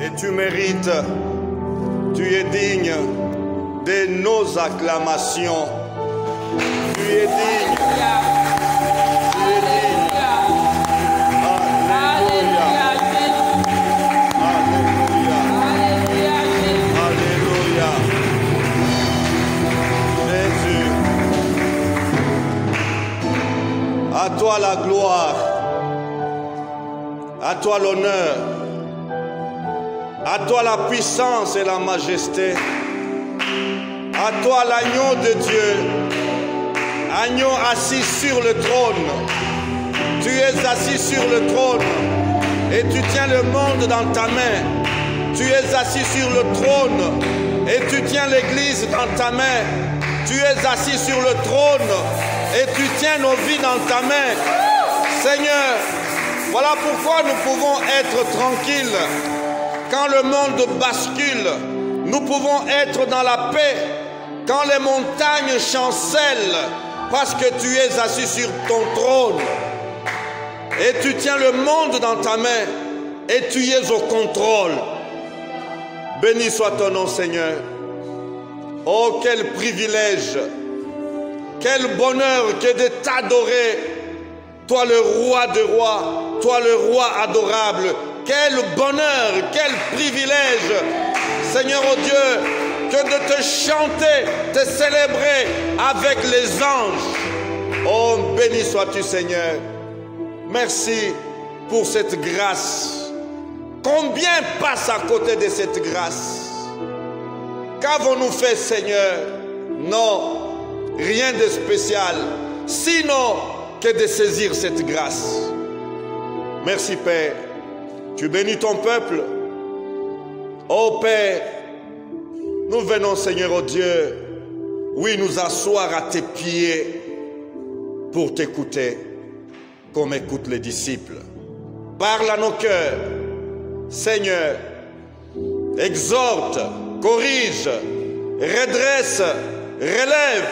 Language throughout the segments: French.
Et tu mérites, tu es digne de nos acclamations. Tu es digne. Tu es digne. Alléluia. Alléluia. Alléluia. Jésus. À toi la gloire. À toi l'honneur. À toi la puissance et la majesté. À toi l'agneau de Dieu. Agneau assis sur le trône. Tu es assis sur le trône. Et tu tiens le monde dans ta main. Tu es assis sur le trône. Et tu tiens l'église dans ta main. Tu es assis sur le trône. Et tu tiens nos vies dans ta main. Seigneur, voilà pourquoi nous pouvons être tranquilles. Quand le monde bascule, nous pouvons être dans la paix. Quand les montagnes chancellent, parce que tu es assis sur ton trône. Et tu tiens le monde dans ta main. Et tu es au contrôle. Béni soit ton nom, Seigneur. Oh, quel privilège. Quel bonheur que de t'adorer. Toi le roi des rois. Toi le roi adorable. Quel bonheur, quel privilège, Seigneur oh Dieu, que de te chanter, te célébrer avec les anges. Oh, béni sois-tu, Seigneur. Merci pour cette grâce. Combien passe à côté de cette grâce? Qu'avons-nous fait, Seigneur? Non, rien de spécial, sinon que de saisir cette grâce. Merci, Père. Tu bénis ton peuple. Ô Père, nous venons, Seigneur, oh Dieu, oui, nous asseoir à tes pieds pour t'écouter comme écoutent les disciples. Parle à nos cœurs, Seigneur, exhorte, corrige, redresse, relève.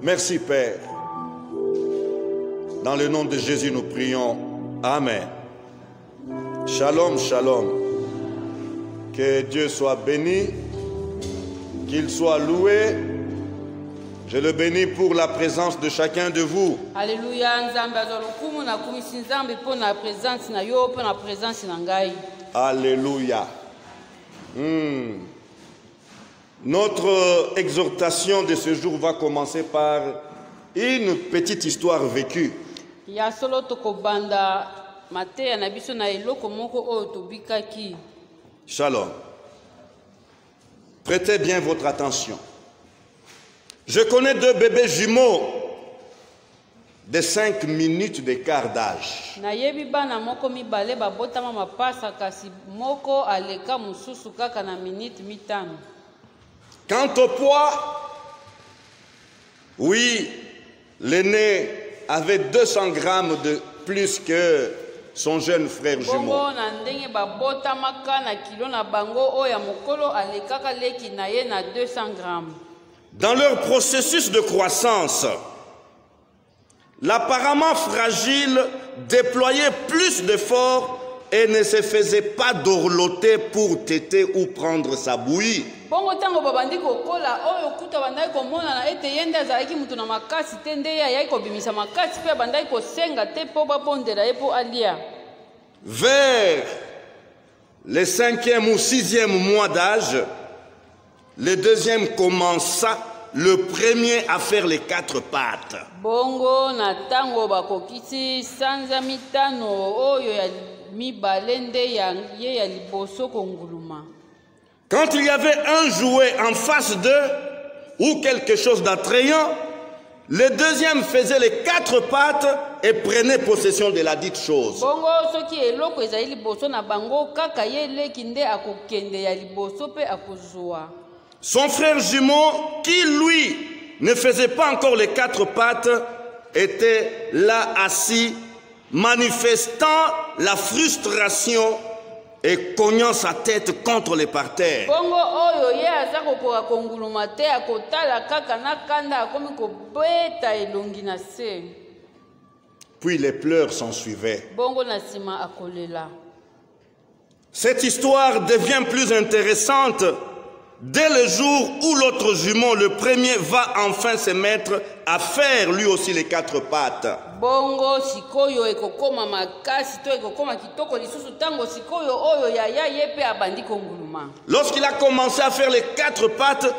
Merci, Père. Dans le nom de Jésus, nous prions. Amen. Shalom, shalom. Que Dieu soit béni, qu'il soit loué. Je le bénis pour la présence de chacun de vous. Alléluia. Alléluia. Notre exhortation de ce jour va commencer par une petite histoire vécue. Shalom. Prêtez bien votre attention. Je connais deux bébés jumeaux de 5 minutes d'écart d'âge. Quant au poids, oui, l'aîné avait 200 grammes de plus que son jeune frère jumeau. Dans leur processus de croissance, l'apparemment fragile déployait plus d'efforts et ne se faisait pas dorloter pour téter ou prendre sa bouillie. Vers le 5e ou 6e mois d'âge, le deuxième commença, le premier à faire les 4 pattes. Quand il y avait un jouet en face d'eux ou quelque chose d'attrayant, le deuxième faisait les 4 pattes et prenait possession de la dite chose. Son frère jumeau, qui lui ne faisait pas encore les 4 pattes, était là assis, manifestant la frustration et cognant sa tête contre les parterres. Puis les pleurs s'en suivaient. Cette histoire devient plus intéressante dès le jour où l'autre jumeau, le premier, va enfin se mettre à faire lui aussi les 4 pattes. Bongo sikoyo ekokoma makasi to ekokoma kitoko lisusu tango sikoyo oyo yaya yepe abandi konguluma. Lorsqu'il a commencé à faire les 4 pattes,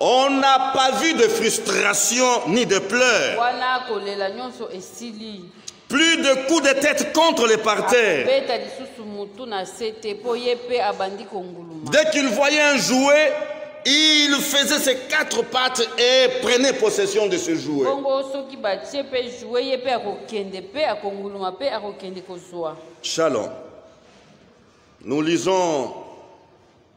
on n'a pas vu de frustration ni de pleurs. Wana kolela nyonso esili. Plus de coups de tête contre les parterres. Beta lisusu mutu na sete po yepe abandi konguluma. Dès qu'il voyait un jouet, il faisait ses 4 pattes et prenait possession de ce jouet. Bongo soki batie pe jouer yepe akokende pe akonguluma pe akokende kozwa. Shalom. Nous lisons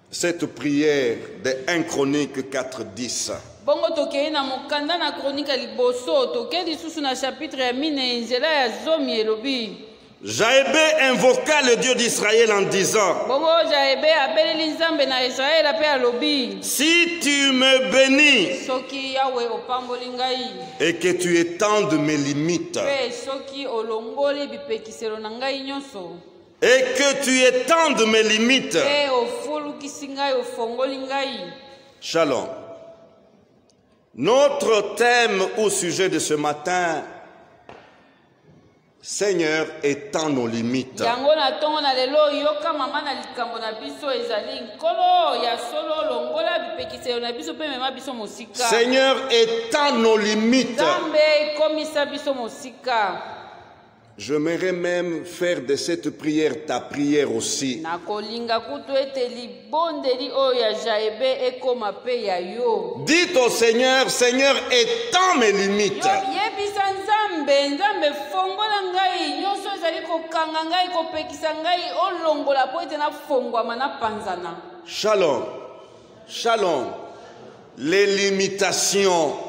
cette prière de 1 Chronique 4:10. Bongo tokei na mokanda na kronika liboso tokei lisusu na chapitre ya mine nzela ya zomi elobi. Jaébé invoqua le Dieu d'Israël en disant: Bongo Jaébé abeleli nzambe na Israël ape alobi. Si tu me bénis Soki yawe opamboli ngai. et que tu étendes mes limites Pe soki olongoli bipekiselo na ngai nyonso. et que tu étendes mes limites. Pe ofulukisi ngai ofongoli ngai. Shalom. Notre thème au sujet de ce matin: Seigneur, étends nos limites. Yango na tongo na lelo yoka mama na likambo na biso ezali nkolo ya solo longola bipekiselo na biso pe mema biso mosika. Seigneur, étends nos limites. Nzambe komisa biso mosika. J'aimerais même faire de cette prière ta prière aussi. Nakolinga kutu ete libondeli oyo ya Jaébé ekoma pe ya yo. Dites au Seigneur: Seigneur, étends mes limites. Yebisa nzambe, nzambe fongola ngai nyonso ezali kokanga ngai kopekisa ngai olongola po ete nafongwama na panzana. Shalom. Shalom. Les limitations,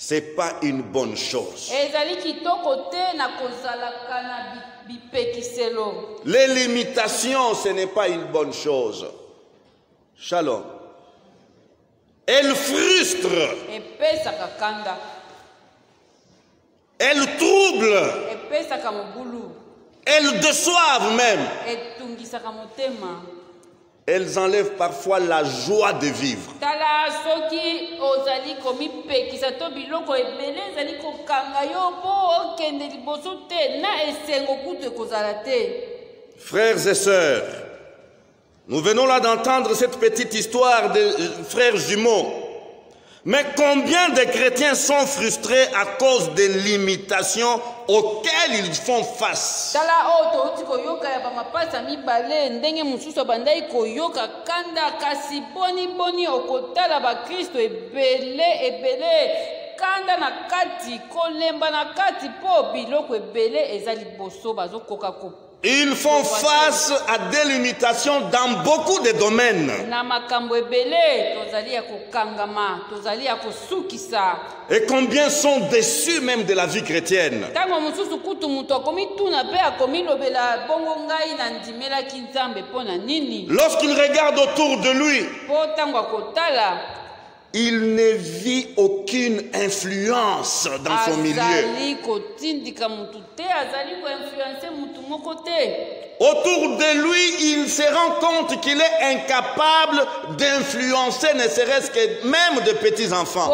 c'est pas une bonne chose. Ezali kitoko te na kozalaka na bipekiselo. Les limitations, ce n'est pas une bonne chose. Shalom. Elles frustrent. Epesaka kanda. Elles troublent. Epesaka mobulu. Elles déçoivent même. Etungisaka motema. Elles enlèvent parfois la joie de vivre. Tala soki ozali komi pekisa to biloko ebele ezali kokanga yo po okende liboso te na esengo kutu kozala te. Frères et sœurs, nous venons là d'entendre cette petite histoire de frères jumeaux. Mais combien de chrétiens sont frustrés à cause des limitations auxquelles ils font face? Tala oto koyoka ya bamapasa mibale ndenge mususu bandai koyoka kanda kasi boni okotala ba Kristo ebele kanda na kati kolemba na kati po biloko ebele ezali boso bazokoka ko. Ils font face à des limitations dans beaucoup de domaines. Et combien sont déçus même de la vie chrétienne. Lorsqu'il regarde autour de lui, il ne vit aucune influence dans son milieu. Autour de lui, il se rend compte qu'il est incapable d'influencer, ne serait-ce que même de petits enfants.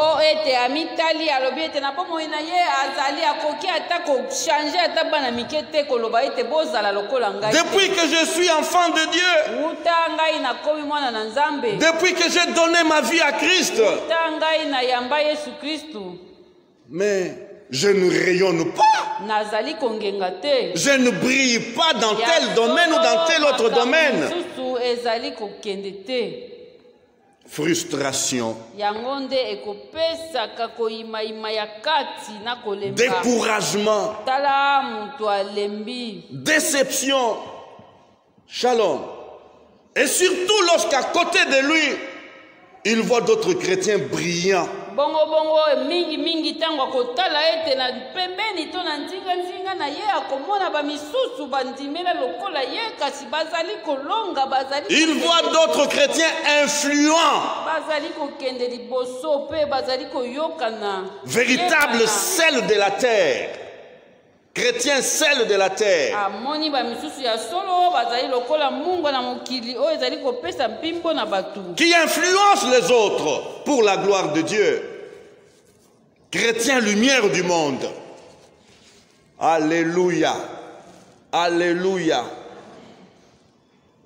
Depuis que je suis enfant de Dieu, depuis que j'ai donné ma vie à Christ, mais je ne rayonne pas. Je ne brille pas dans tel domaine ou dans tel autre domaine. Frustration, découragement, déception. Shalom. Et surtout lorsqu'à côté de lui, il voit d'autres chrétiens brillants. Mingi tango akotala ete na pembeni to na nzinga na ye akomona ba misusu bandimela lokola ye kasi bazali kolonga bazali. Il voit d'autres chrétiens influents, bazali kokende liboso pe bazali koyokana, véritables sel de la terre, chrétiens sel de la terre. amoni bamisusu ya solo bazali lokola mungu na mokili oyo ezali kopesa mpimbo na bato Qui influencent les autres pour la gloire de Dieu. Chrétiens lumière du monde. Alléluia. Alléluia.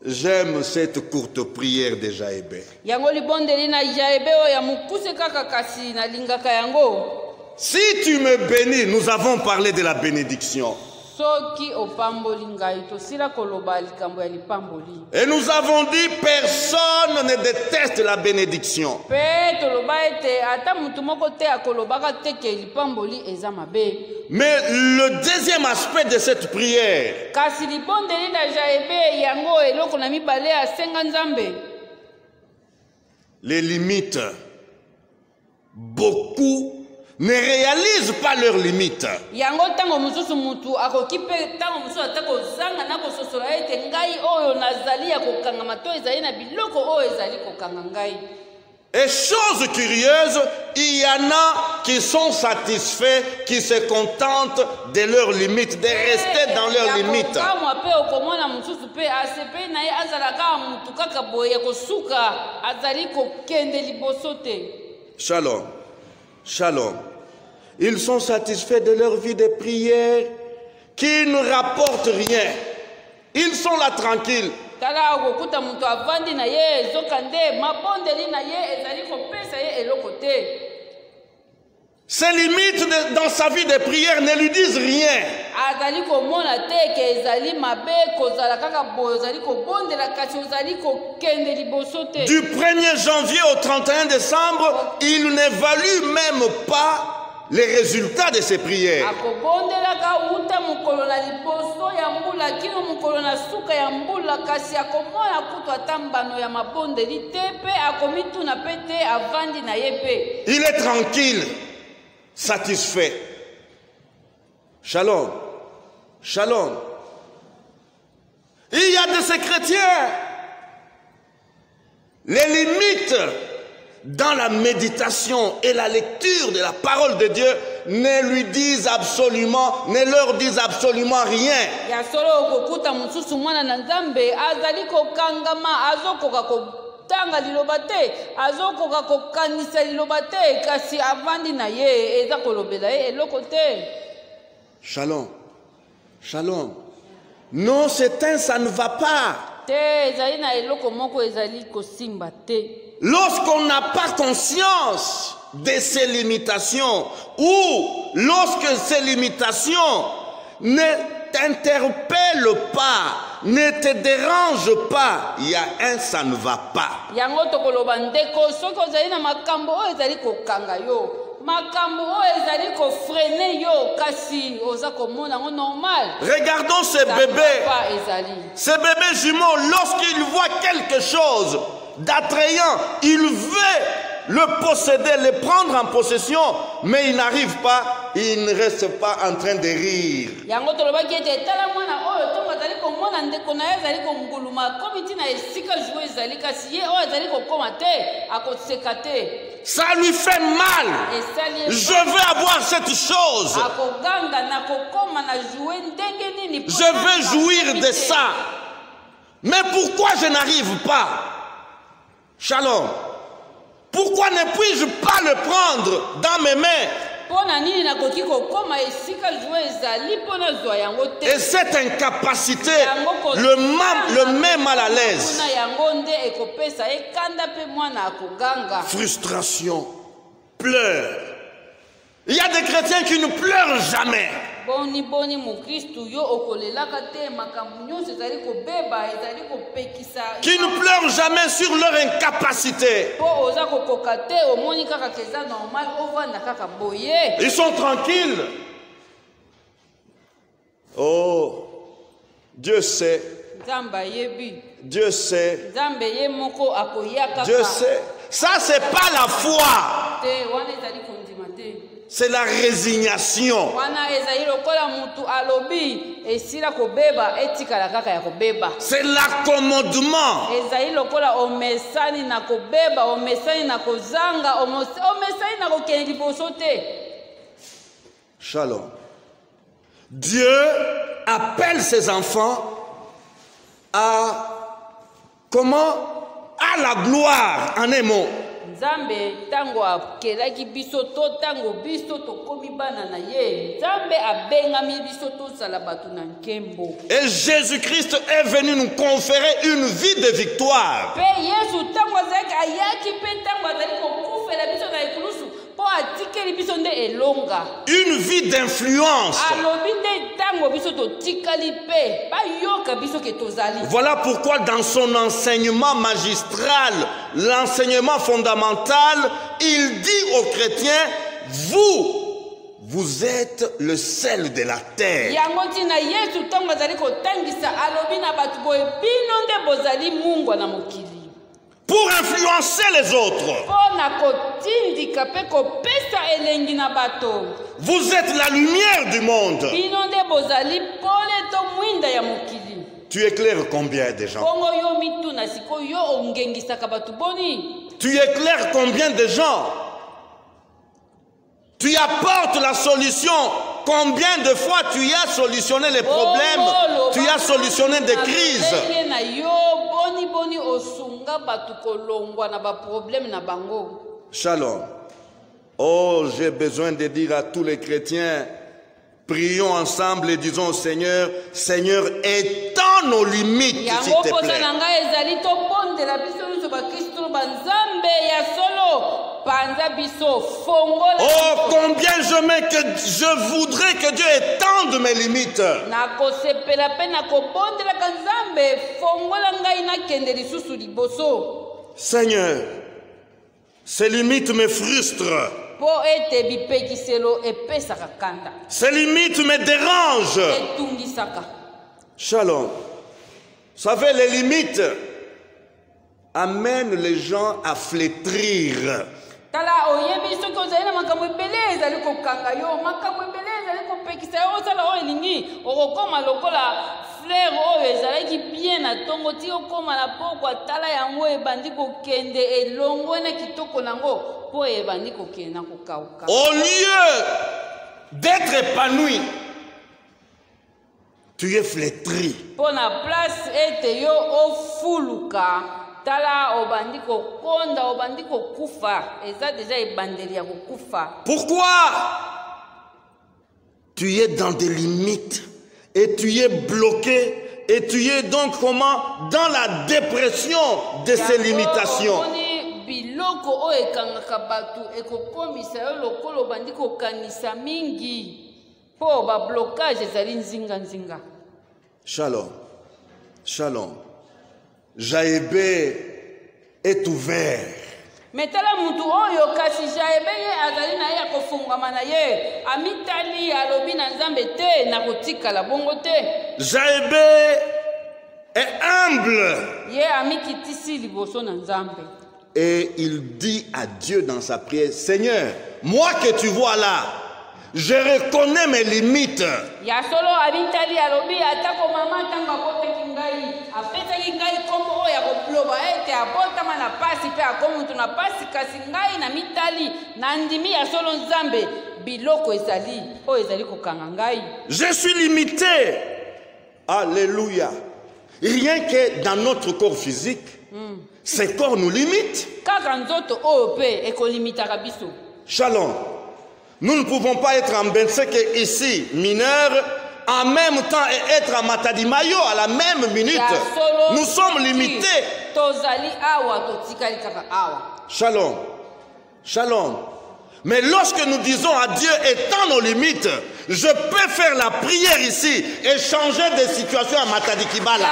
J'aime cette courte prière de Jaébé. yango libondeli na Jaebe oyo ya mokuse kaka kasi nalingaka yango. Si tu me bénis, nous avons parlé de la bénédiction. soki opamboli ngai tosila koloba likambo ya lipamboli Et nous avons dit, personne ne déteste la bénédiction. mpe toloba ete ata mutu moko te akolobaka te ke lipamboli eza mabe. Mais le deuxième aspect de cette prière, kasi libondeli na Jaebe yango eloko na mibale asenga nzambe. les limites. Beaucoup ne réalisent pas leurs limites. yango ntango mosusu mutu akoki mpe ntango mosusu ata kozanga na kososola ete ngai oyo nazali ya kokangama to ezali na biloko oyo ezali kokanga ngai. Et chose curieuse, il y en a qui sont satisfaits, qui se contentent de leurs limites, de rester dans leurs limites. yakokamwa mpe okomona mosusu mpe asepeli na ye azalaka mutu kaka boye ya kosuka azali kokende liboso te. Shalom. Shalom. Ils sont satisfaits de leur vie de prière qui ne rapporte rien. Ils sont là tranquilles. tala okokuta mutu avandi na ye ezoka nde mabondeli na ye ezali kopesa ye eloko te. Ses limites dans sa vie de prière ne lui disent rien. azali komona te ke ezali mabe kozala kaka boye ozali kobondela kasi ozali kokende liboso te. Du 1er janvier au 31 décembre, il n'évalue même pas les résultats de ses prières. akobondelaka uta mokolo na liboso ya mbula kino mokolo na suka ya mbula kasi akomona kutu ata mbano ya mabondeli te mpe akomituna mpe te avandi na ye mpe. Il est tranquille, satisfait. Shalom. Shalom. Il y a de ces chrétiens. Les limites dans la méditation et la lecture de la parole de Dieu ne leur disent absolument rien. ya solo okokuta mosusu mwana na nzambe azali kokangama azokoka kotanga liloba te azokoka kokanisa liloba te kasi avandi na ye eza kolobela ye eloko te. Shalom. Shalom. Non, ça ne va pas. te ezali na eloko moko ezali kosimba te. Lorsqu'on n'a pas conscience de ses limitations ou lorsque ces limitations ne t'interpellent pas, ne te dérangent pas, il y a un ça ne va pas. yango tokoloba ndeko soki ozali na makambo oyo ezali kokanga yo makambo oyo ezali kofrene yo kasi oza komona yango normal. Regardons ces bébés. ezali Ces bébés jumeaux, lorsqu'ils voient quelque chose d'attrayant, ils veulent le posséder, le prendre en possession, mais ils n'arrivent pas, ils ne restent pas en train de rire. yango tolobaki ete tala mwana oyo ntongo azali komona ndeko na ye azali konguluma akomi ntina esika jue ezali kasi ye oyo azali kokoma te akoseka te. Ça lui fait mal. esali Je veux avoir cette chose. akoganga na kokoma na jue ndenge nini Je veux jouir de ça. Mais pourquoi je n'arrive pas? Shalom. Pourquoi ne puis-je pas le prendre dans mes mains? mpona nini nakoki kokoma esika jue ezali mpo nazwa yango te. Et cette incapacité le met mal à l'aise. na yango nde ekopesa ekanda mpe mwana akoganga. Frustration, pleurs. Il y a des chrétiens qui ne pleurent jamais. boni mokristu yo okolelaka te makambo nyonso ezali kobeba ezali kopekisa. Qui ne pleurent jamais sur leur incapacité. mpo oza kokoka te omoni kaka keza normal ovanda kaka boye. Ils sont tranquilles. Oh, Dieu sait. nzambe ayebi. Dieu sait. nzambe ye moko akoya kaka. Dieu sait. Ça, c'est pas la foi. te wana ezali kondima te. C'est la résignation. wana ezali lokola mutu alobi esila kobeba etikala kaka ya kobeba. C'est l'accommodement. ezali lokola omesani na kobeba omesani na kozanga omesani na kokende liboso te. Shalom. Dieu appelle ses enfants à la gloire, en un mot. Nzambe tango akelaki biso to tango biso tokomi bana na ye Nzambe abengami biso tosala bato na nkembo. Et Jésus-Christ est venu nous conférer une vie de victoire. Pe Yesu tango azalaki ayaki pe tango azali kokufela biso na ekulusu po atikeli biso nde elonga. Une vie d'influence. Alobi nde tango biso totikali pe bayoka biso ke tozali. Voilà pourquoi dans son enseignement magistral, l'enseignement fondamental, il dit aux chrétiens, vous êtes le sel de la terre. Yango tina Yesu tango azali kotangisa alobi na bato boye bino nde bozali mungwa na mokili. Pour influencer les autres. Vous êtes la lumière du monde. Tu éclaires combien de gens? Tu éclaires combien de gens? Tu apportes la solution. Combien de fois tu as solutionné les problèmes? Tu as solutionné des crises. Shalom. Oh, j'ai besoin de dire à tous les chrétiens, prions ensemble et disons au Seigneur, Seigneur, étends nos limites, s'il te plaît. Oh, combien je voudrais que Dieu étende mes limites. Seigneur, ces limites me frustrent. Ces limites me dérangent. Shalom. Vous savez, les limites amènent les gens à flétrir. Au lieu d'être épanoui, tu es flétri. Pourquoi? Tu es dans des limites et tu es bloqué et tu es donc comment? Dans la dépression de ces limitations. Shalom. Shalom. Jaébé est ouvert. Jaébé est humble. Et il dit à Dieu dans sa prière, Seigneur, moi que tu vois là, je reconnais mes limites. Je suis limité. Alléluia. Rien que dans notre corps physique, ces corps nous limitent. Shalom. Nous ne pouvons pas être en Benseke ici, mineurs, en même temps et être à Matadimayo à la même minute. Nous sommes limités. Shalom. Shalom. Mais lorsque nous disons à Dieu, étends nos limites, je peux faire la prière ici et changer de situation à Matadikibala.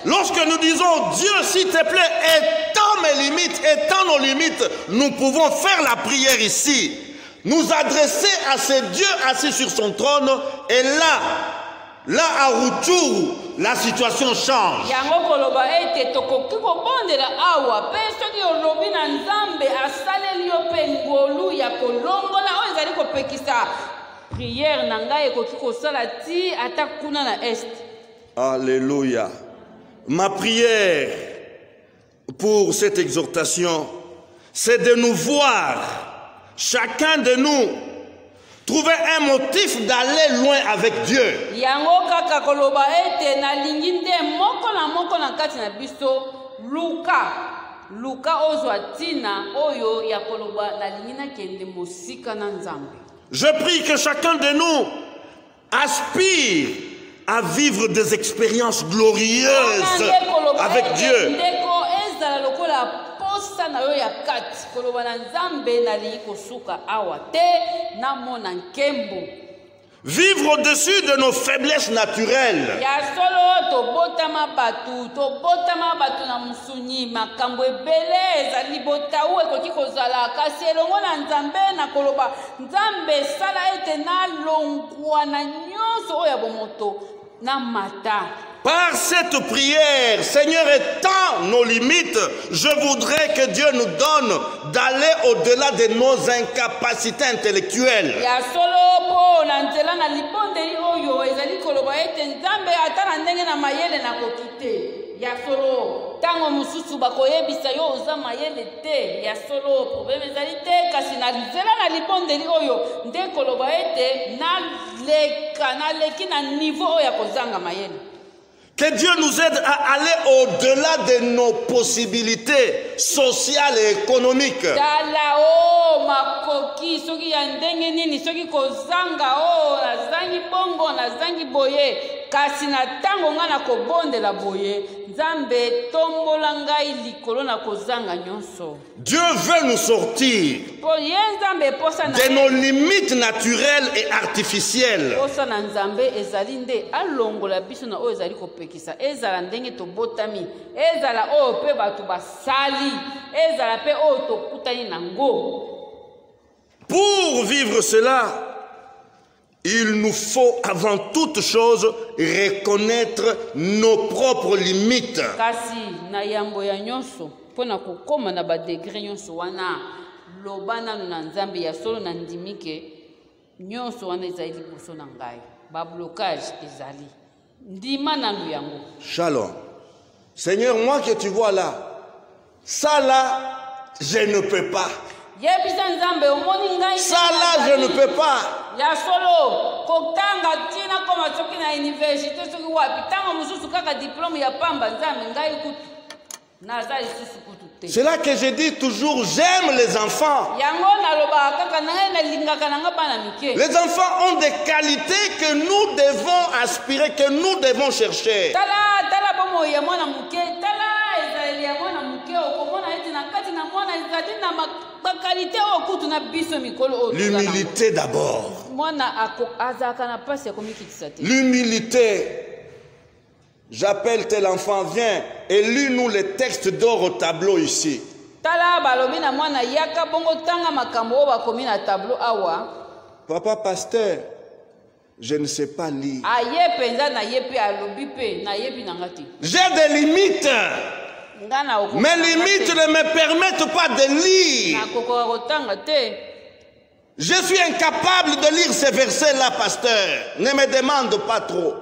Lorsque nous disons Dieu s'il te plaît étends mes limites, étends nos limites, nous pouvons faire la prière ici, nous adresser à ce Dieu assis sur son trône, et là à Rutshuru, la situation change. prière na ngai ekoki kosala ti ata kuna na est. Alléluia. Ma prière pour cette exhortation, c'est de nous voir, chacun de nous, trouver un motif d'aller loin avec Dieu. Yango kaka koloba ete na lingi nde moko na kati na biso luka ozwa tina oyo ya koloba na lingi na kende mosika na Nzambe. Je prie que chacun de nous aspire à vivre des expériences glorieuses avec Dieu. Vivre au-dessus de nos faiblesses naturelles. Par cette prière, Seigneur, étend nos limites. Je voudrais que Dieu nous donne d'aller au-delà de nos incapacités intellectuelles. Que Dieu nous aide à aller au-delà de nos possibilités sociales et économiques. Dieu veut nous sortir de nos limites naturelles et artificielles. Pour vivre cela, il nous faut avant toute chose reconnaître nos propres limites. Shalom. Seigneur, moi que tu vois là, ça là, je ne peux pas. Ça là, je ne peux pas. C'est là que je dis toujours, j'aime les enfants. Les enfants ont des qualités que nous devons aspirer, que nous devons chercher. L'humilité d'abord. L'humilité. J'appelle tel enfant, viens et lis-nous les textes d'or au tableau ici. Papa pasteur, je ne sais pas lire. J'ai des limites. Mes limites ne me permettent pas de lire. Je suis incapable de lire ces versets-là, pasteur. Ne me demande pas trop.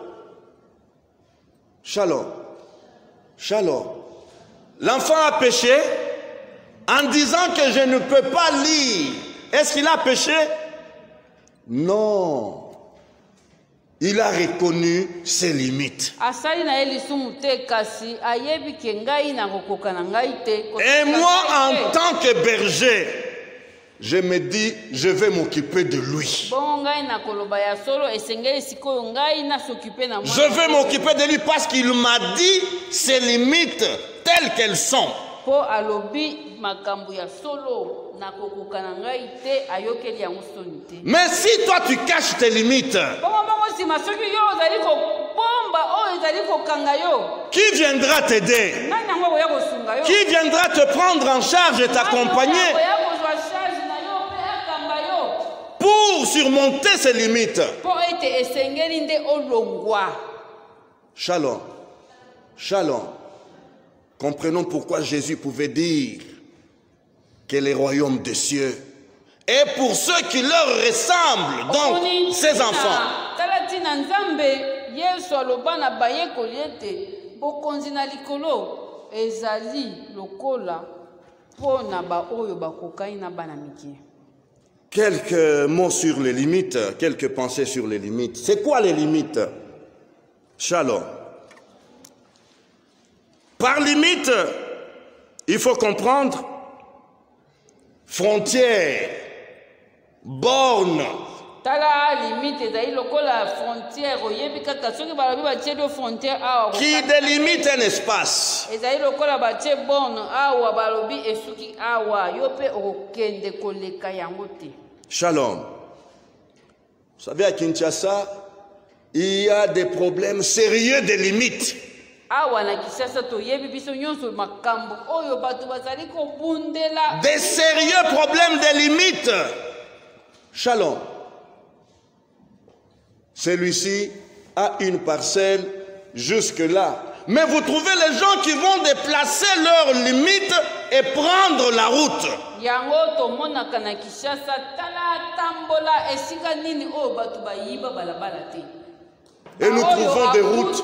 Shalom. Shalom. L'enfant a péché en disant que je ne peux pas lire. Est-ce qu'il a péché? Non. Il a reconnu ses limites. Et moi, en tant que berger, je me dis, je vais m'occuper de lui. Je vais m'occuper de lui parce qu'il m'a dit ses limites telles qu'elles sont. Mais si toi tu caches tes limites, qui viendra t'aider? Qui viendra te prendre en charge et t'accompagner pour surmonter ces limites? Shalom. Shalom. Comprenons pourquoi Jésus pouvait dire que le royaume des cieux et pour ceux qui leur ressemblent, donc ses enfants. Talatina nzambe Yesu aloba na bayekoli ete bokonzi na likolo ezali lokola pona ba oyo bakokai na bana mike. Quelques mots sur les limites, quelques pensées sur les limites. C'est quoi les limites? Shalom. Par limite, il faut comprendre frontières, bornes. Qui délimite un espace. Shalom. Vous savez, à Kinshasa, il y a des problèmes sérieux de limites. Des sérieux problèmes de limites. Shalom. Celui-ci a une parcelle jusque-là. Mais vous trouvez les gens qui vont déplacer leurs limites et prendre la route. Et nous trouvons des routes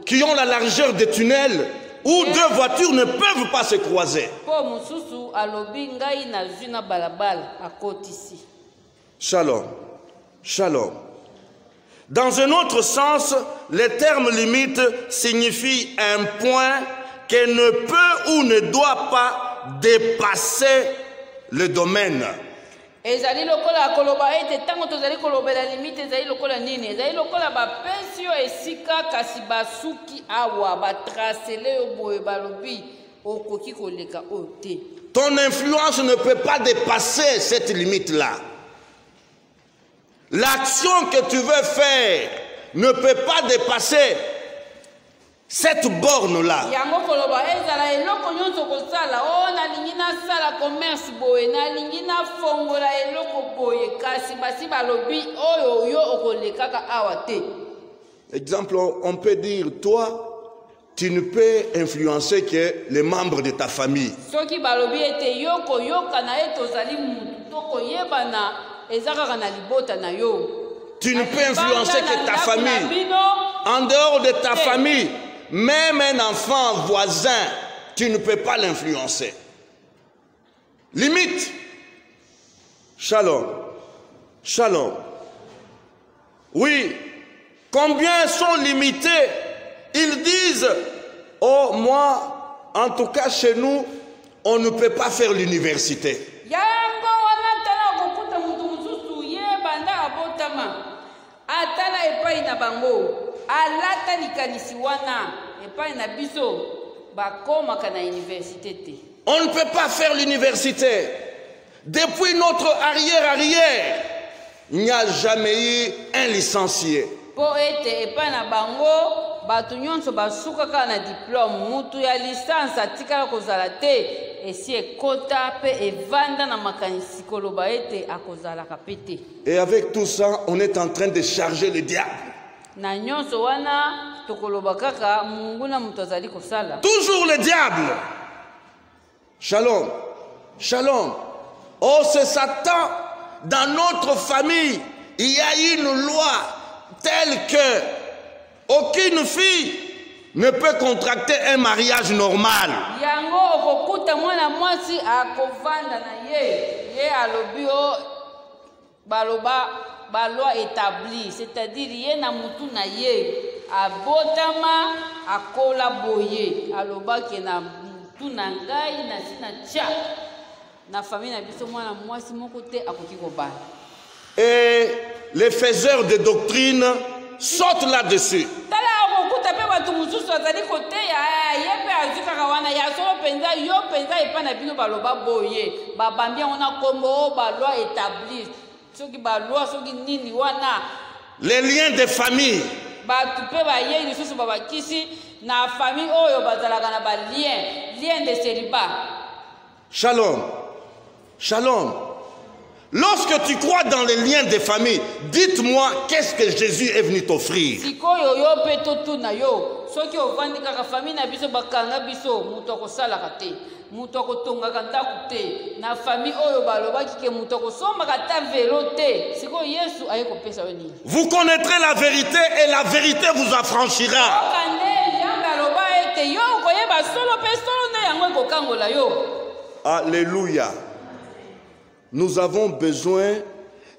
qui ont la largeur des tunnels où deux voitures ne peuvent pas se croiser. Shalom. Shalom. Dans un autre sens, le terme limite signifie un point qui ne peut ou ne doit pas dépasser le domaine. Ezali lokola koloba ete tango tozali kolobela limite ezali lokola nini ezali lokola bapesi yo esika kasi basuki awa batracele yo boye balobi okoki koleka oyo te. Ton influence ne peut pas dépasser cette limite-là. L'action que tu veux faire ne peut pas dépasser cette borne-là. Exemple, on peut dire, toi, tu ne peux influencer que les membres de ta famille. Tu ne peux influencer que ta famille. En dehors de ta famille, même un enfant voisin, tu ne peux pas l'influencer. Limite. Shalom. Shalom. Oui. Combien sont limités? Ils disent, oh moi, en tout cas chez nous, on ne peut pas faire l'université. On ne peut pas faire l'université. Depuis notre arrière-arrière, il n'y a jamais eu un licencié. Et avec tout ça, on est en train de charger le diable. Toujours le diable. Shalom. Shalom. Oh, c'est Satan. Dans notre famille, il y a une loi telle que aucune fille ne peut contracter un mariage normal. Loi établie, c'est-à-dire il y a mutu na ye abotama akola boye aloba ke na mutu na ngai na sina tia na famille na biso mwana mwasi moko te akoki kobala. Et les faiseurs de doctrine sautent là-dessus. Tala okuta pe batu mususu azali kote ya ye pe azukaka wana ya solo penza yo penza epa na bino baloba boye babambi ona kombo ba loi établie. Les liens de famille. Shalom. Shalom. Lorsque tu crois dans les liens des familles, dites-moi qu'est-ce que Jésus est venu t'offrir. Sikoyo yo pe totuna yo. Soki ovandi kaka famille na biso bakanga biso mutu akosalaka te. Mutu akotongaka ndako te. Na famille oyo balobaki ke mutu akosombaka ta velo te. Sikoyo Yesu aye kopesa yo nini? Vous connaîtrez la vérité et la vérité vous affranchira. Okande yanga aloba ete yo koyeba solo pe solo nde yango ekokangola yo. Alléluia. Nous avons besoin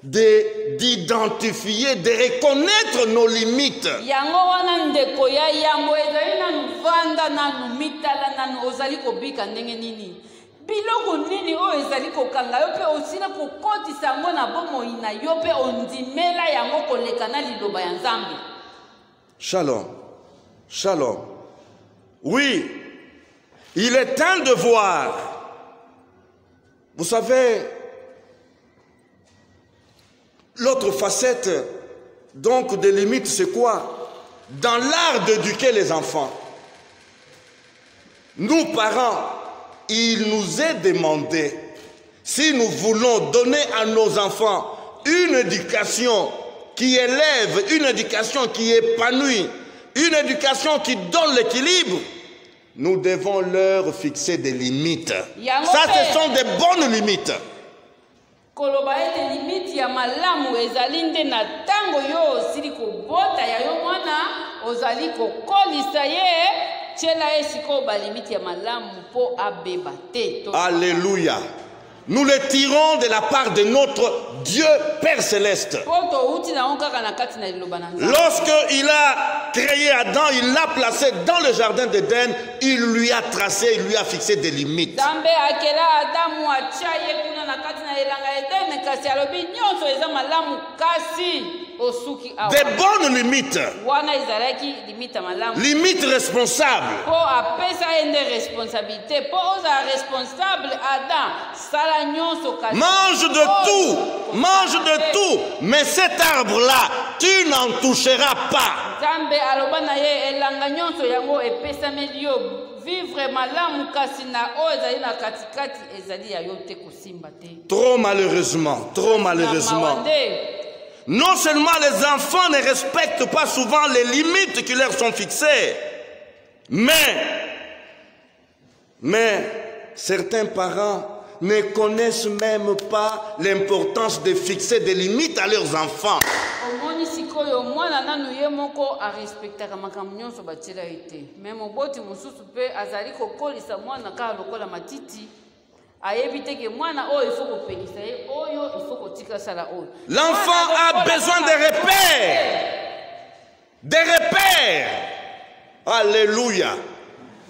d'identifier, de reconnaître nos limites. Yango wana ndeko ya yambo ezali nanu vanda nanu mitala nanu ozali kobika ndenge nini. Biloko nini oyo ezali kokanga yo pe osila kokotisa yango na bomoi na yo pe ondimela yango koleka na liloba ya Nzambe. Shalom. Shalom. Oui, il est temps de voir. Vous savez, l'autre facette donc des limites, c'est quoi? Dans l'art d'éduquer les enfants, nous parents, il nous est demandé, si nous voulons donner à nos enfants une éducation qui élève, une éducation qui épanouit, une éducation qui donne l'équilibre, nous devons leur fixer des limites. Ça, ce sont des bonnes limites. Koloba ete limite ya malamu ezali nde na tango yo osili kobota ya yo mwana ozali kokolisa ye tiela ye sikoyo balimite ya malamu mpo abeba te. Alléluia. Nous le tirons de la part de notre Dieu Père Céleste. Lorsqu'il a créé Adam, il l'a placé dans le jardin d'Éden, il lui a tracé, il lui a fixé des limites. Des bonnes limites. Limites responsables. Mange de tout, mais cet arbre-là, tu n'en toucheras pas. Trop malheureusement. Non seulement les enfants ne respectent pas souvent les limites qui leur sont fixées, mais certains parents ne connaissent même pas l'importance de fixer des limites à leurs enfants. L'enfant a besoin de repères. Des repères. Alléluia.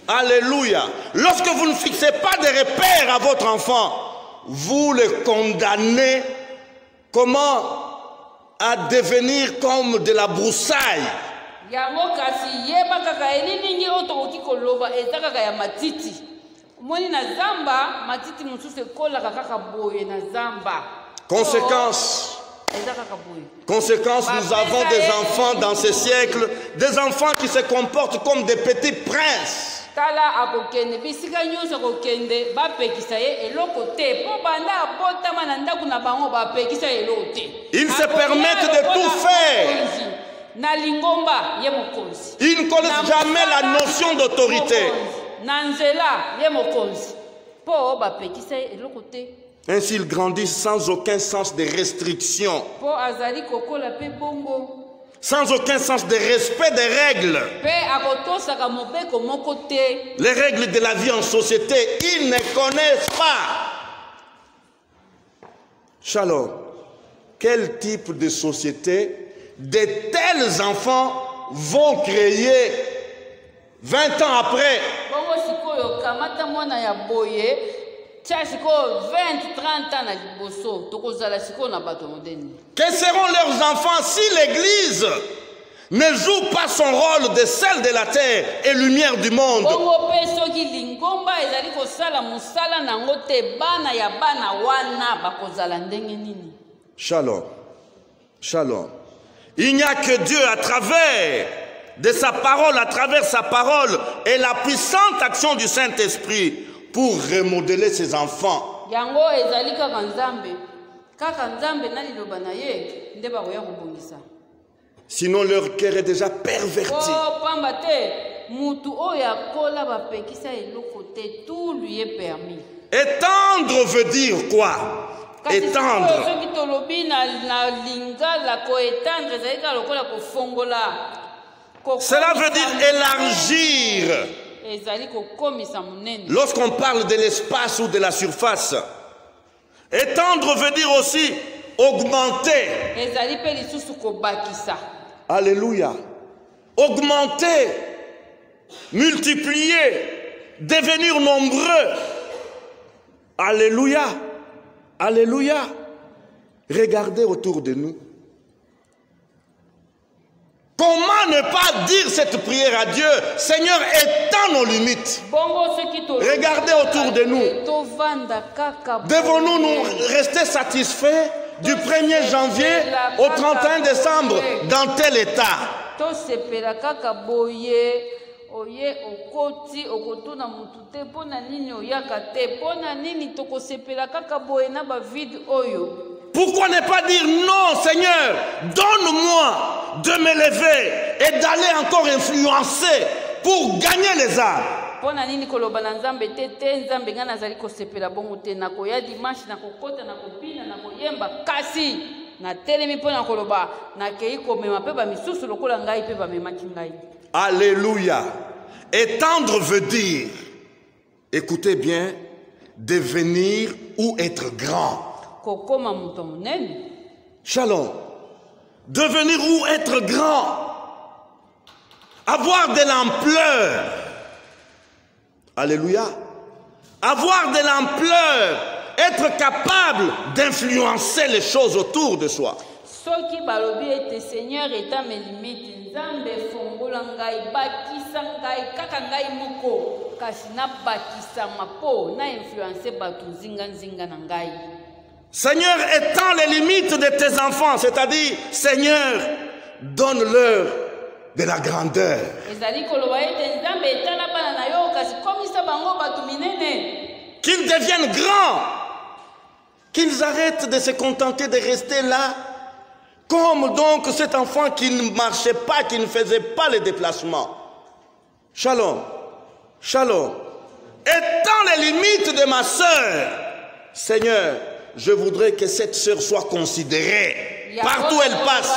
Alléluia. Lorsque vous ne fixez pas de repères à votre enfant, vous le condamnez à devenir comme de la broussaille. Conséquence, nous avons des enfants dans ce siècle, des enfants qui se comportent comme des petits princes. Ils se permettent de tout faire. Ils ne connaissent jamais la notion d'autorité. Ainsi, ils grandissent sans aucun sens de restriction, sans aucun sens de respect des règles. Les règles de la vie en société, ils ne connaissent pas. Shalom. Quel type de société de tels enfants vont créer 20 ans après? Quels seront leurs enfants si l'Église ne joue pas son rôle de sel de la terre et lumière du monde? Shalom. Shalom. Il n'y a que Dieu à travers de sa parole, à travers sa parole et la puissante action du Saint-Esprit pour remodeler ses enfants. Sinon leur cœur est déjà perverti. Étendre veut dire quoi? Étendre. Cela veut dire élargir. Lorsqu'on parle de l'espace ou de la surface, étendre veut dire aussi augmenter. Alléluia. Augmenter, multiplier, devenir nombreux. Alléluia. Alléluia. Regardez autour de nous. Comment ne pas dire cette prière à Dieu? Seigneur, étends nos limites. Regardez autour de nous. Devons-nous nous rester satisfaits du 1er janvier au 31 décembre dans tel état? Pourquoi ne pas dire non, Seigneur, donne-moi de m'élever et d'aller encore influencer pour gagner les âmes? Alléluia. Étendre veut dire, écoutez bien, devenir ou être grand. Shalom. Devenir ou être grand. Avoir de l'ampleur. Alléluia. Avoir de l'ampleur. Être capable d'influencer les choses autour de soi. Seigneur, étends les limites de tes enfants, c'est-à-dire, Seigneur, donne-leur de la grandeur. Qu'ils deviennent grands, qu'ils arrêtent de se contenter de rester là, comme donc cet enfant qui ne marchait pas, qui ne faisait pas les déplacements. Shalom, shalom. Étends les limites de ma sœur, Seigneur. Je voudrais que cette sœur soit considérée partout où elle passe.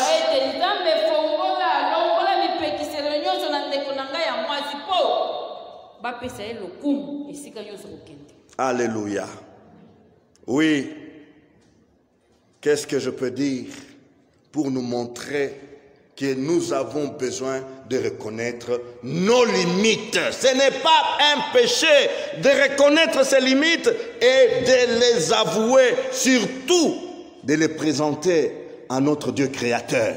Alléluia. Oui. Qu'est-ce que je peux dire pour nous montrer que nous avons besoin de reconnaître nos limites? Ce n'est pas un péché de reconnaître ses limites et de les avouer, surtout de les présenter à notre Dieu créateur.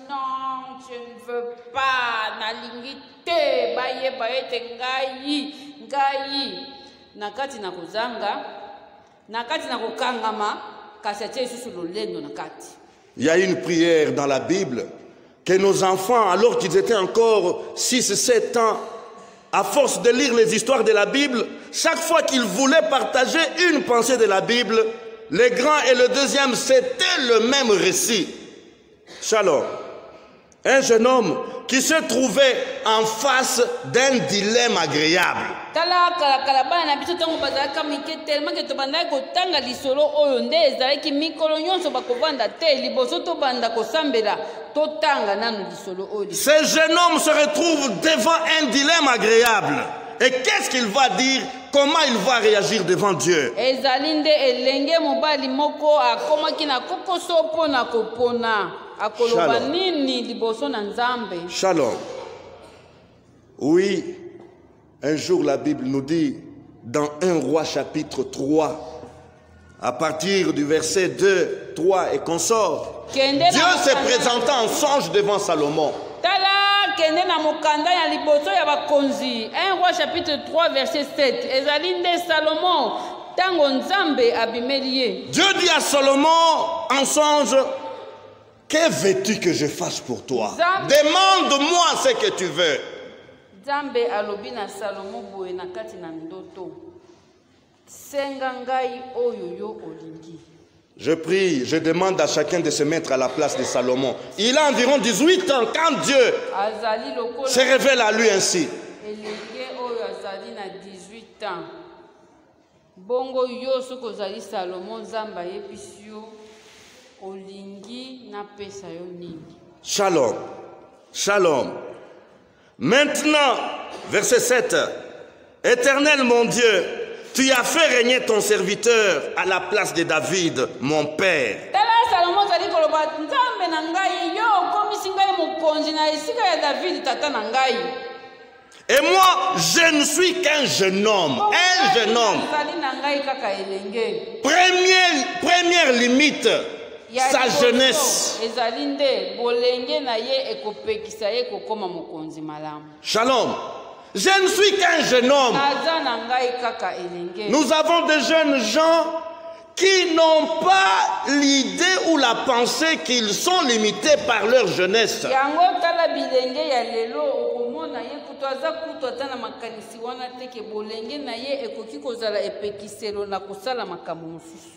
Non, je ne veux pas. Nalinguité, baye ngai. Nakati na kuzanga, nakati na kukangama, kasache susu lolendo nakati. Il y a une prière dans la Bible que nos enfants, alors qu'ils étaient encore 6-7 ans, à force de lire les histoires de la Bible, chaque fois qu'ils voulaient partager une pensée de la Bible, le grand et le deuxième, c'était le même récit. Shalom. Un jeune homme qui se trouvait en face d'un dilemme agréable. Ce jeune homme se retrouve devant un dilemme agréable. Et qu'est-ce qu'il va dire? Comment il va réagir devant Dieu? Shalom. Shalom. Oui, un jour la Bible nous dit dans 1 Roi chapitre 3, à partir du verset 2, 3 et consort, Dieu s'est présenté en songe devant Salomon. 1 Roi chapitre 3 verset 7. Dieu dit à Salomon en songe: que veux-tu que je fasse pour toi? Demande-moi ce que tu veux. Nzambe alobi na Salomo boye na kati na ndoto. Senga ngai oyo yo olingi. Je prie, je demande à chacun de se mettre à la place de Salomon. Il a environ 18 ans quand Dieu se révèle à lui ainsi. Elenge oyo azali na 18 ans. Bongo yo soko zali Salomo Nzambe ayebisi yo olingi na pesa yo nini. Shalom. Shalom. Maintenant, verset 7. Éternel mon Dieu, tu as fait régner ton serviteur à la place de David, mon père. Et moi, je ne suis qu'un jeune homme. Un jeune homme. Première limite, sa jeunesse. Shalom. Je ne suis qu'un jeune homme. Nous avons des jeunes gens qui n'ont pas l'idée ou la pensée qu'ils sont limités par leur jeunesse.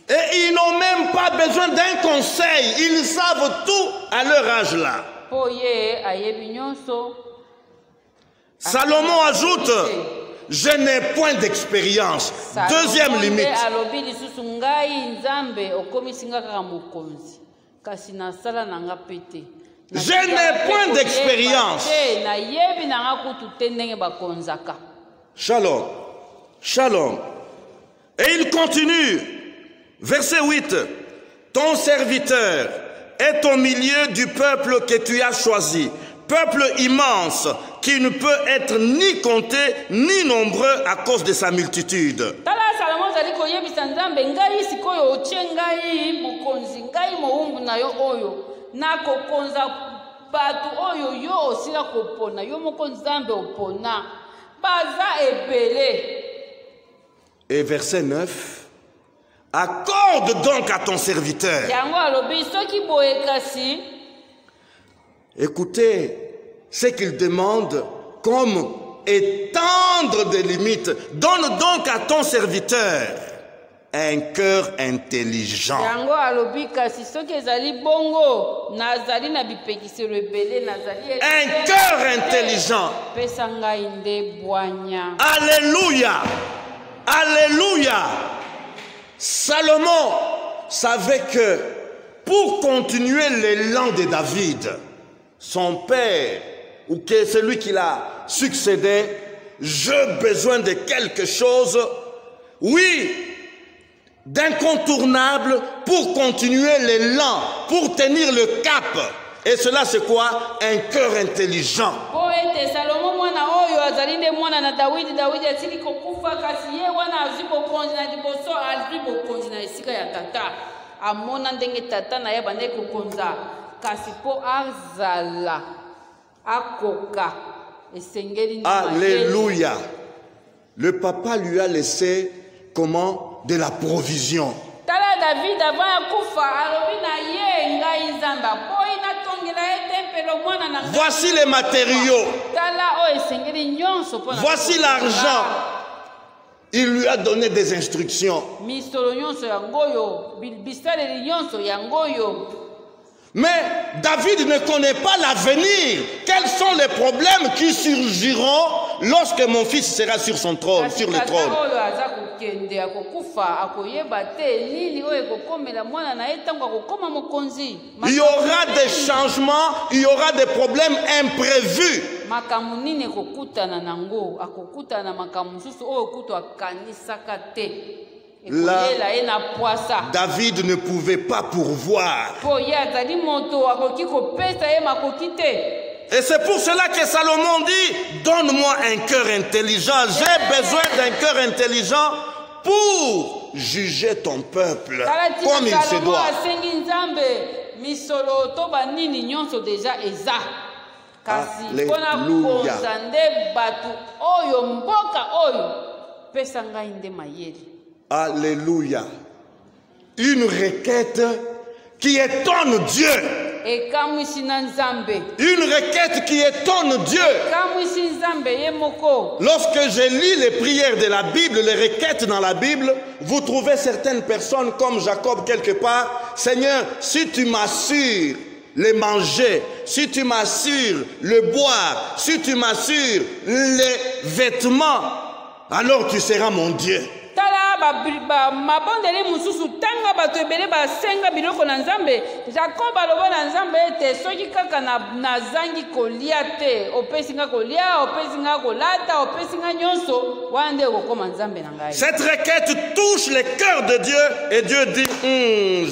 Et ils n'ont même pas besoin d'un conseil. Ils savent tout à leur âge là. Salomon ajoute, je n'ai point d'expérience. Deuxième limite. Je n'ai point d'expérience. Shalom. Shalom. Et il continue. Verset 8. Ton serviteur est au milieu du peuple que tu as choisi. Peuple immense qui ne peut être ni compté ni nombreux à cause de sa multitude. Et verset 9. Accorde donc à ton serviteur. Écoutez ce qu'il demande comme étendre des limites. Donne donc à ton serviteur un cœur intelligent. Un cœur intelligent. Alléluia. Alléluia. Salomon savait que pour continuer l'élan de David, son père, ou que celui qui l'a succédé, j'ai besoin de quelque chose, oui, d'incontournable pour continuer l'élan, pour tenir le cap. Et cela c'est quoi? Un cœur intelligent. Alléluia. Le papa lui a laissé comment? De la provision. Voici les matériaux. Voici l'argent. Il lui a donné des instructions. Mais David ne connaît pas l'avenir. Quels sont les problèmes qui surgiront lorsque mon fils sera sur son trône, sur le trône? Il y aura des changements, il y aura des problèmes imprévus. Là, David ne pouvait pas pourvoir. Et c'est pour cela que Salomon dit, donne-moi un cœur intelligent. J'ai besoin d'un cœur intelligent pour juger ton peuple comme il se doit. Alléluia. Une requête qui étonne Dieu. Une requête qui étonne Dieu. Lorsque je lis les prières de la Bible, les requêtes dans la Bible, vous trouvez certaines personnes comme Jacob quelque part. Seigneur, si tu m'assures le manger, si tu m'assures le boire, si tu m'assures les vêtements, alors tu seras mon Dieu. Mabondeli mususu tanga bato ebele basenga biloko na Nzambe. Jacob aloba na Nzambe ete soki kaka nazangi kolia te, opesinga kolia, opesinga kolata, opesinga nyonso, wana nde okokoma Nzambe na ngai. Cette requête touche le cœur de Dieu et Dieu dit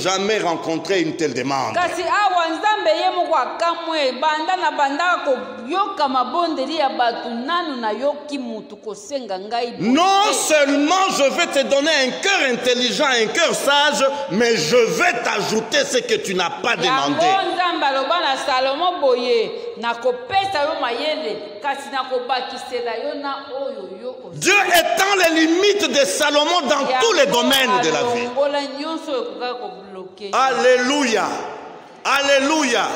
jamais rencontré une telle demande. Kasi awa Nzambe ye moko akamwe banda na banda koyoka mabondeli ya bato nanu na yoki mutu kosenga ngai. Non seulement je vais te donner un cœur intelligent, un cœur sage, mais je vais t'ajouter ce que tu n'as pas demandé. Dieu étend les limites de Salomon dans tous les domaines de la vie. Alléluia. Alléluia.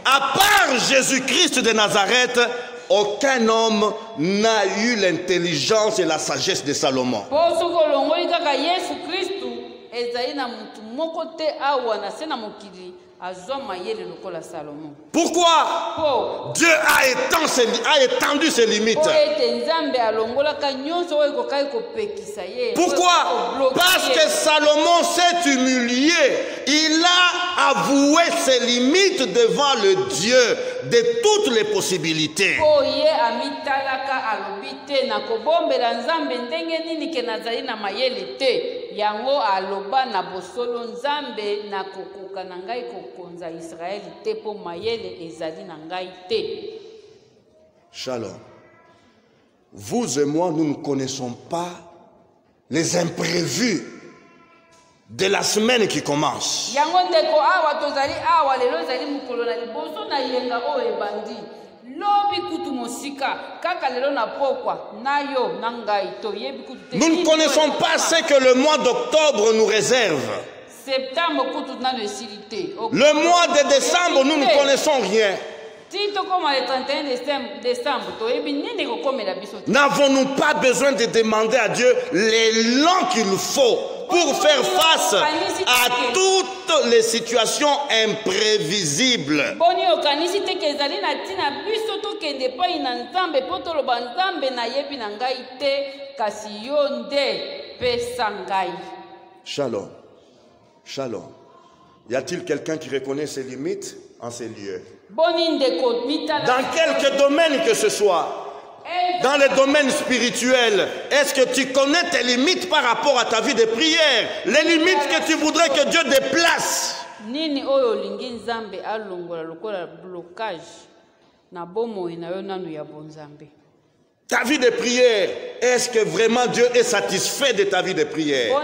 À part Jésus-Christ de Nazareth, aucun homme n'a eu l'intelligence et la sagesse de Salomon. Pourquoi Dieu a étendu ses limites? Pourquoi? Parce que Salomon s'est humilié. Il a avoué ses limites devant le Dieu de toutes les possibilités. Yango aloba na bosolo Nzambe na kokoka na ngai kokonza Israël te po mayele ezali na ngai te. Shalom. Vous et moi, nous ne connaissons pas les imprévus de la semaine qui commence. Yango ndeko awa tozali awa lelo zali mukolo na liboso na yenga o ebandi. Nous ne connaissons pas ce que le mois d'octobre nous réserve. Le mois de décembre, nous ne connaissons rien. N'avons-nous pas besoin de demander à Dieu l'élan qu'il faut pour faire face à toutes les situations imprévisibles? Shalom. Shalom. Y a-t-il quelqu'un qui reconnaît ses limites en ces lieux? Dans quelque domaine que ce soit. Dans le domaine spirituel, est-ce que tu connais tes limites par rapport à ta vie de prière? Les limites que tu voudrais que Dieu déplace. Ta vie de prière, est-ce que vraiment Dieu est satisfait de ta vie de prière?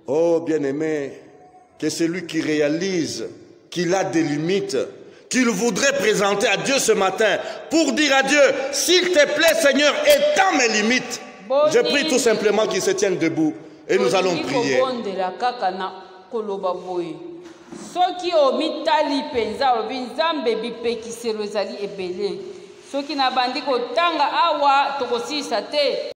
Oh bien-aimé, que celui qui réalise qu'il a des limites, qu'il voudrait présenter à Dieu ce matin pour dire à Dieu, s'il te plaît Seigneur, étends mes limites. Je prie tout simplement qu'il se tienne debout. Et nous allons prier. Soki o mitali penza o binzambe bipekiselo ezali ebele. Soki na bandi kotanga awa tokosisa te.